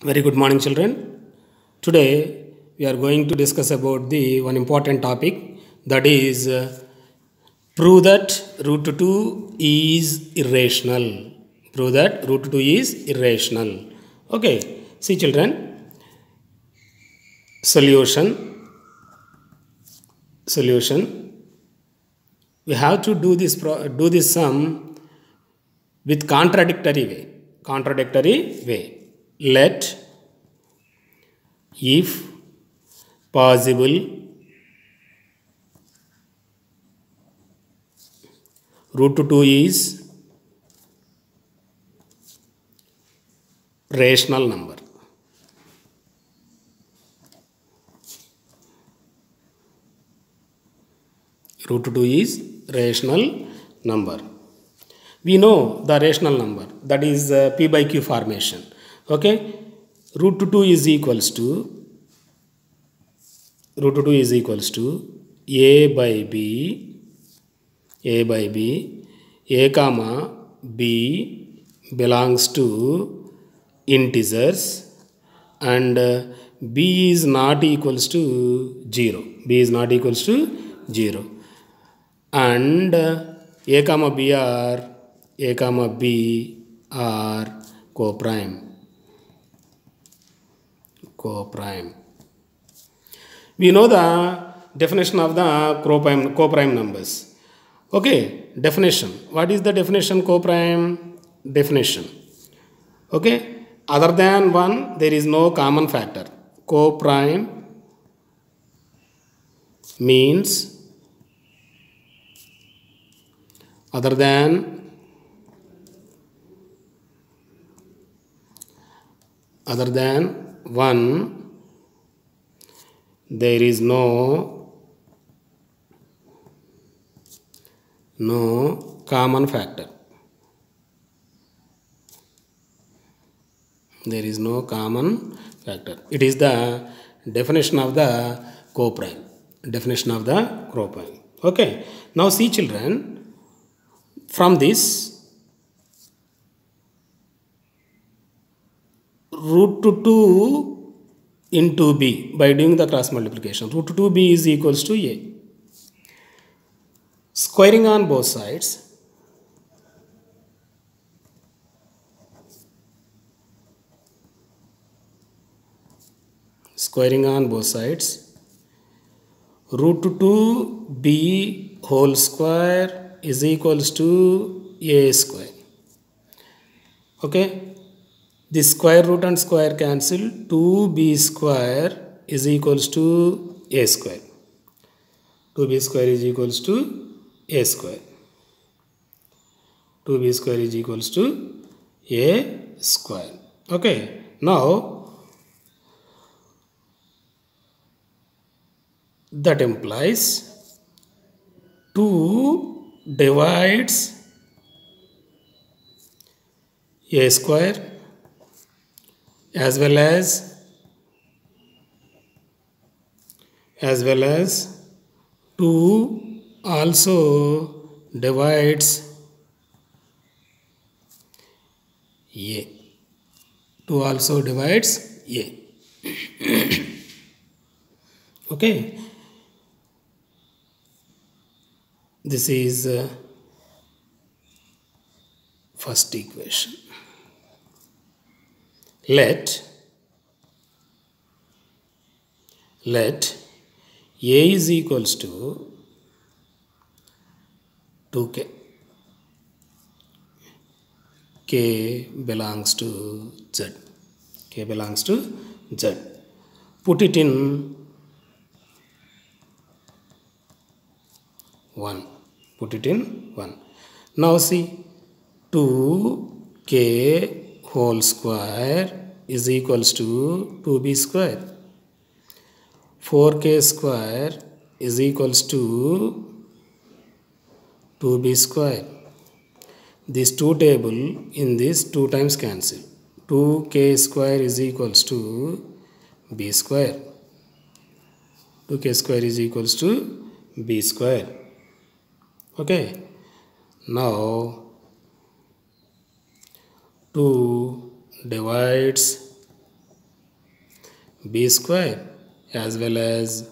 Very good morning, children. Today we are going to discuss about the one important topic, that is prove that root 2 is irrational. Prove that root 2 is irrational. Okay, see children, solution. We have to do this sum with contradictory way. Let, if possible, root 2 is rational number. Root 2 is rational number. We know the rational number, that is P by Q formation. Okay, root 2 is equals to a by b, a comma b belongs to integers and b is not equals to 0. And a comma b are co-prime. We know the definition of the co-prime numbers. Okay, definition. What is the definition co-prime? Definition. Okay, other than 1 there is no common factor. Co-prime means other than 1 there is no common factor. There is no common factor. It is the definition of the co-prime. Okay, now see children, from this root 2 into b, by doing the cross multiplication, root 2b is equals to a. Squaring on both sides, root 2b whole square is equals to a square. Okay, the square root and square cancel, 2b square is equals to a square. 2b square is equals to a square. 2b square is equals to a square. Okay, now that implies 2 divides a square as well as 2 also divides a. 2 also divides a. Okay, this is first equation. Let a is equals to 2k. K belongs to z. Put it in 1. Now see, 2k whole square is equals to 2b square. 4k square is equals to 2b square. This 2 table in this 2 times cancel. 2k square is equals to b square. 2k square is equals to b square. Okay, now 2 divides b square as well as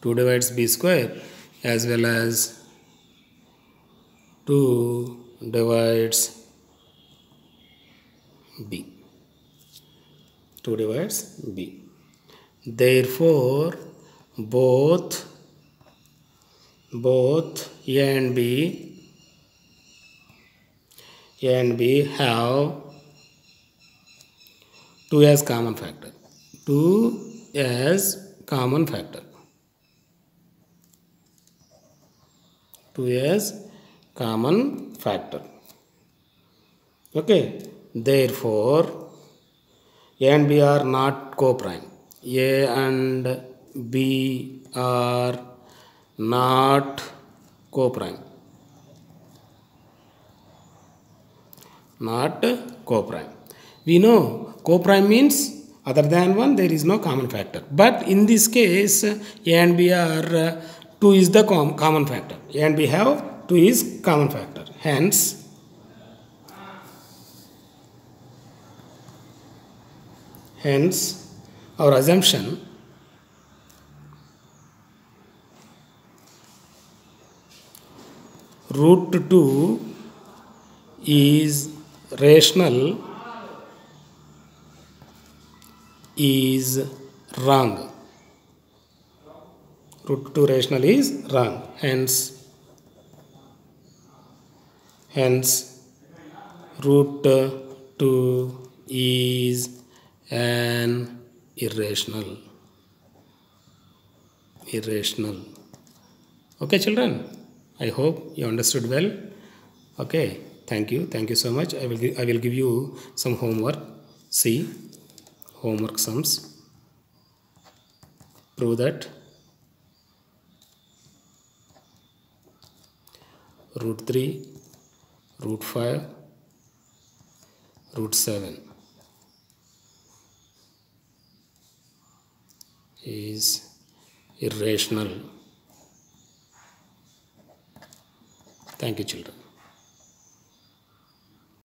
2 divides b square as well as 2 divides b. 2 divides b. Therefore, both a and b have 2 as common factor. 2 as common factor. 2 as common factor. Okay. Therefore, a and b are not co-prime. A and b are not co-prime. Not co-prime. We know co-prime means other than 1 there is no common factor. But in this case, a and b are 2 is the common factor. A and b have 2 is common factor. Hence, our assumption root 2 is rational is wrong. Root 2 rational is wrong. Hence root 2 is an irrational. Okay, children, I hope you understood well. Okay, thank you so much. I will give you some homework. See, homework sums. Prove that root 3, root 5, root 7 is irrational. Thank you, children.